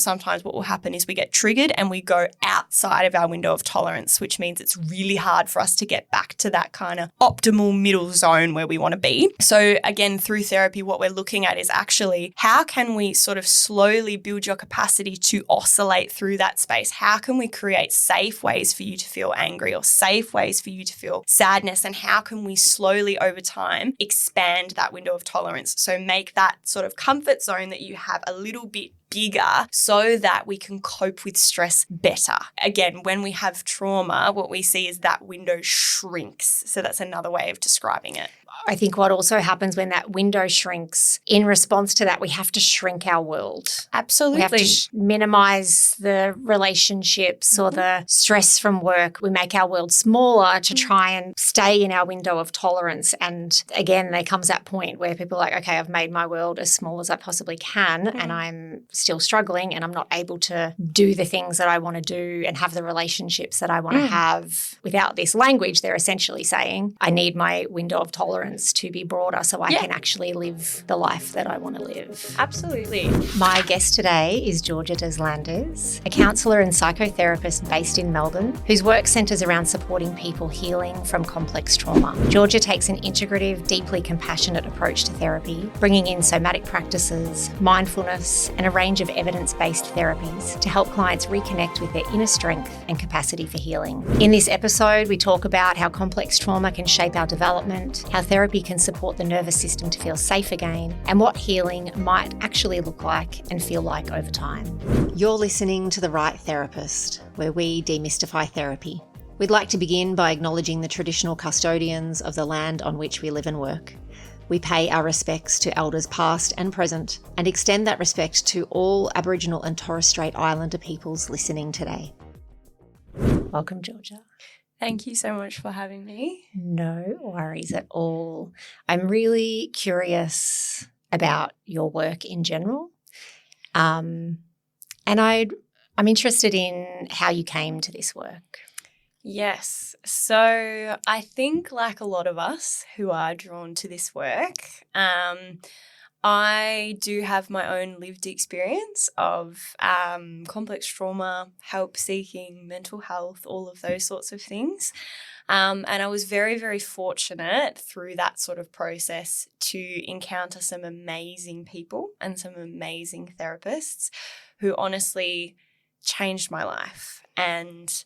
Sometimes what will happen is we get triggered and we go outside of our window of tolerance, which means it's really hard for us to get back to that kind of optimal middle zone where we want to be. So again, through therapy, what we're looking at is actually how can we sort of slowly build your capacity to oscillate through that space? How can we create safe ways for you to feel angry or safe ways for you to feel sadness? And how can we slowly over time expand that window of tolerance? So make that sort of comfort zone that you have a little bit bigger so that we can cope with stress better. Again, when we have trauma, what we see is that window shrinks. So that's another way of describing it. I think what also happens when that window shrinks, in response to that, we have to shrink our world. Absolutely. We have to minimize the relationships or the stress from work. We make our world smaller to try and stay in our window of tolerance. And again, there comes that point where people are like, okay, I've made my world as small as I possibly can and I'm still struggling and I'm not able to do the things that I want to do and have the relationships that I want to have. Without this language, they're essentially saying, I need my window of tolerance to be broader so I can actually live the life that I want to live. Absolutely. My guest today is Georgia Deslanders, a counsellor and psychotherapist based in Melbourne, whose work centres around supporting people healing from complex trauma. Georgia takes an integrative, deeply compassionate approach to therapy, bringing in somatic practices, mindfulness, and a range of evidence-based therapies to help clients reconnect with their inner strength and capacity for healing. In this episode, we talk about how complex trauma can shape our development, how therapy can support the nervous system to feel safe again, and what healing might actually look like and feel like over time. You're listening to The Right Therapist, where we demystify therapy. We'd like to begin by acknowledging the traditional custodians of the land on which we live and work. We pay our respects to elders past and present and extend that respect to all Aboriginal and Torres Strait Islander peoples listening today. Welcome, Georgia. Thank you so much for having me. No worries at all. I'm really curious about your work in general. And I'm interested in how you came to this work. Yes. So I think like a lot of us who are drawn to this work, I do have my own lived experience of complex trauma, help seeking, mental health, all of those sorts of things. And I was very, very fortunate through that sort of process to encounter some amazing people and some amazing therapists who honestly changed my life. And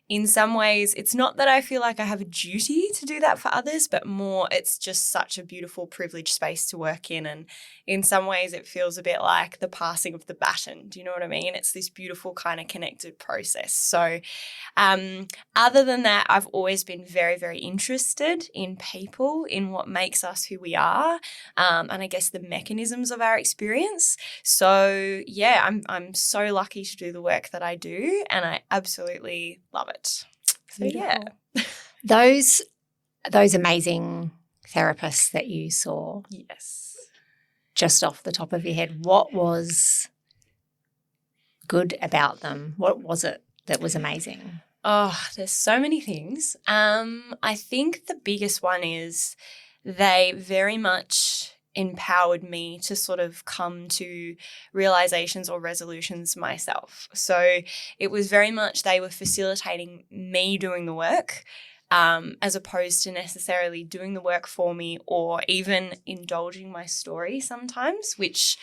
in some ways, it's not that I feel like I have a duty to do that for others, but more it's just such a beautiful, privileged space to work in. And in some ways, it feels a bit like the passing of the baton. Do you know what I mean? It's this beautiful kind of connected process. So other than that, I've always been very, very interested in people, in what makes us who we are, and I guess the mechanisms of our experience. So yeah, I'm so lucky to do the work that I do, and I absolutely love it. So yeah. Those amazing therapists that you saw. Yes. Just off the top of your head, what was good about them? What was it that was amazing? Oh, there's so many things. I think the biggest one is they very much empowered me to sort of come to realizations or resolutions myself. So it was very much they were facilitating me doing the work, as opposed to necessarily doing the work for me or even indulging my story sometimes, which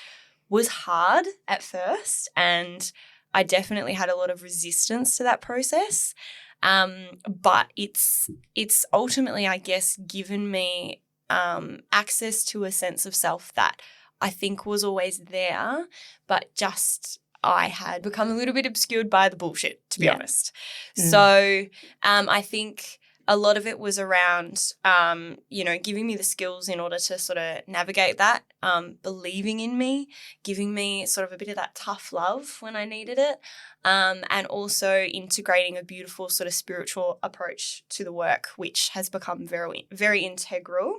was hard at first. And I definitely had a lot of resistance to that process. But it's ultimately, I guess, given me access to a sense of self that I think was always there, but just I had become a little bit obscured by the bullshit, to be honest. So I think a lot of it was around, giving me the skills in order to sort of navigate that, believing in me, giving me sort of a bit of that tough love when I needed it, and also integrating a beautiful sort of spiritual approach to the work, which has become very, very integral,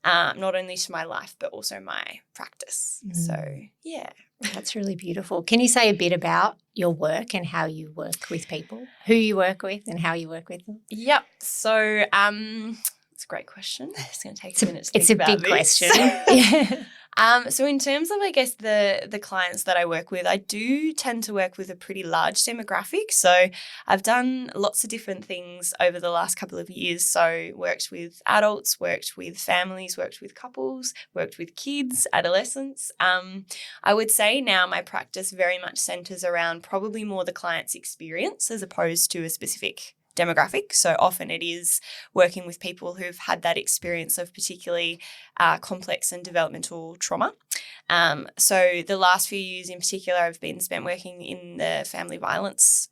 not only to my life but also my practice. So, yeah. That's really beautiful. Can you say a bit about your work and how you work with people, who you work with and how you work with them? Yep. So it's a great question. It's going to take a minute to think about It's a big this. question. So in terms of, I guess, the clients that I work with, I do tend to work with a pretty large demographic. So I've done lots of different things over the last couple of years. So worked with adults, worked with families, worked with couples, worked with kids, adolescents. I would say now my practice very much centers around probably more the client's experience as opposed to a specific demographic. So often it is working with people who've had that experience of particularly complex and developmental trauma. So the last few years in particular, I've been spent working in the family violence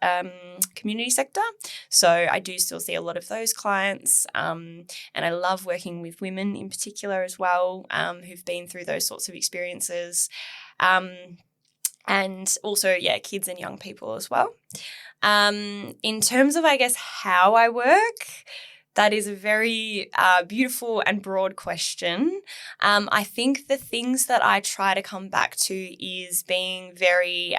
community sector. So I do still see a lot of those clients. And I love working with women in particular as well, who've been through those sorts of experiences. And also, kids and young people as well. In terms of, I guess, how I work, that is a very beautiful and broad question. I think the things that I try to come back to is being very,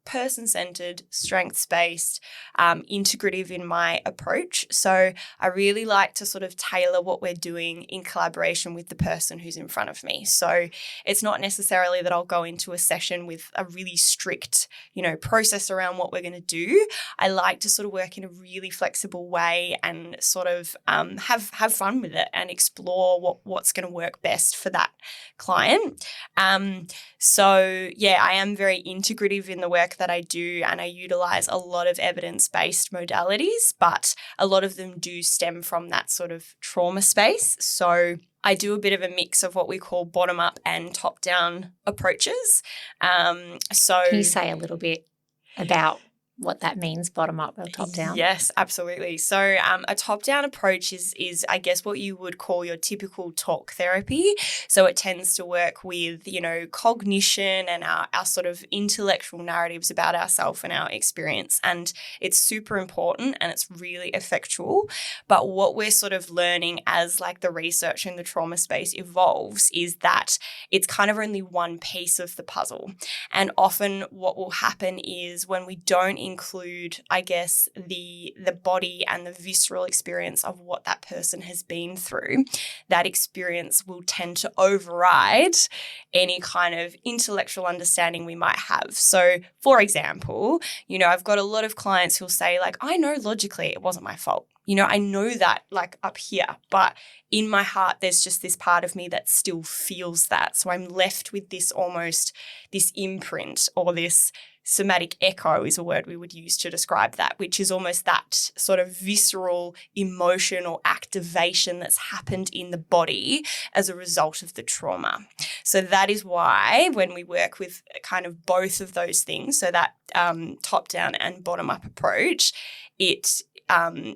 person-centered, strengths-based, integrative in my approach. So I really like to sort of tailor what we're doing in collaboration with the person who's in front of me. So it's not necessarily that I'll go into a session with a really strict, process around what we're going to do. I like to sort of work in a really flexible way and sort of have fun with it and explore what's going to work best for that client. I am very integrative in the work that I do, and I utilize a lot of evidence-based modalities, but a lot of them do stem from that sort of trauma space. So I do a bit of a mix of what we call bottom-up and top-down approaches. Can you say a little bit about what that means, bottom up or top down? Yes, absolutely. So a top-down approach is, I guess, what you would call your typical talk therapy. So it tends to work with, cognition and our sort of intellectual narratives about ourselves and our experience. And it's super important and it's really effectual. But what we're sort of learning as like the research in the trauma space evolves is that it's kind of only one piece of the puzzle. And often what will happen is when we don't include, I guess, the body and the visceral experience of what that person has been through, that experience will tend to override any kind of intellectual understanding we might have. So, for example, I've got a lot of clients who'll say, like, I know logically it wasn't my fault. I know that like up here, but in my heart, there's just this part of me that still feels that. So I'm left with this imprint, or this somatic echo is a word we would use to describe that, which is almost that sort of visceral emotion or activation that's happened in the body as a result of the trauma. So that is why when we work with kind of both of those things, so that top-down and bottom-up approach, it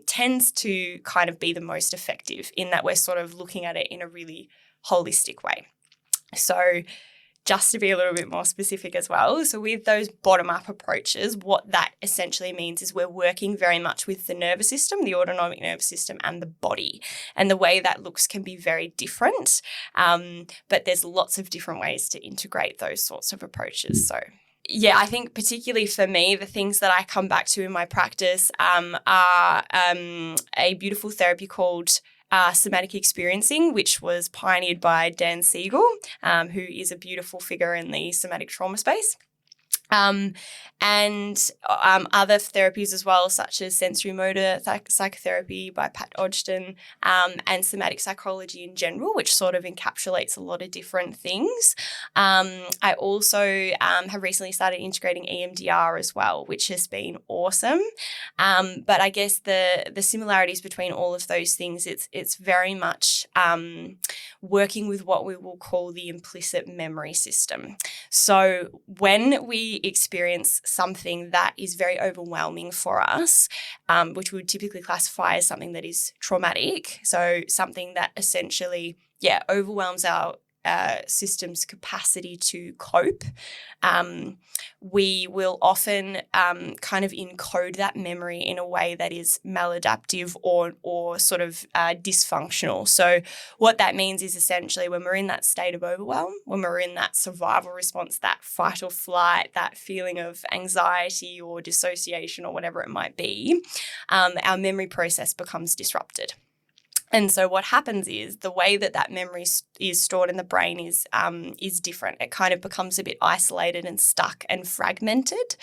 tends to kind of be the most effective in that we're sort of looking at it in a really holistic way. So just to be a little bit more specific as well, so with those bottom-up approaches, what that essentially means is we're working very much with the nervous system, the autonomic nervous system, and the body. And the way that looks can be very different, but there's lots of different ways to integrate those sorts of approaches. So I think particularly for me, the things that I come back to in my practice are a beautiful therapy called somatic experiencing, which was pioneered by Dan Siegel, who is a beautiful figure in the somatic trauma space. And other therapies as well, such as sensory motor psychotherapy by Pat Ogden, and somatic psychology in general, which sort of encapsulates a lot of different things. I also have recently started integrating EMDR as well, which has been awesome. But I guess the similarities between all of those things, it's very much working with what we will call the implicit memory system. So when we experience something that is very overwhelming for us, which we would typically classify as something that is traumatic, so something that essentially, overwhelms our system's capacity to cope, we will often kind of encode that memory in a way that is maladaptive or sort of dysfunctional. So what that means is essentially when we're in that state of overwhelm, when we're in that survival response, that fight or flight, that feeling of anxiety or dissociation or whatever it might be, our memory process becomes disrupted. And so what happens is the way that memory is stored in the brain is different. It kind of becomes a bit isolated and stuck and fragmented.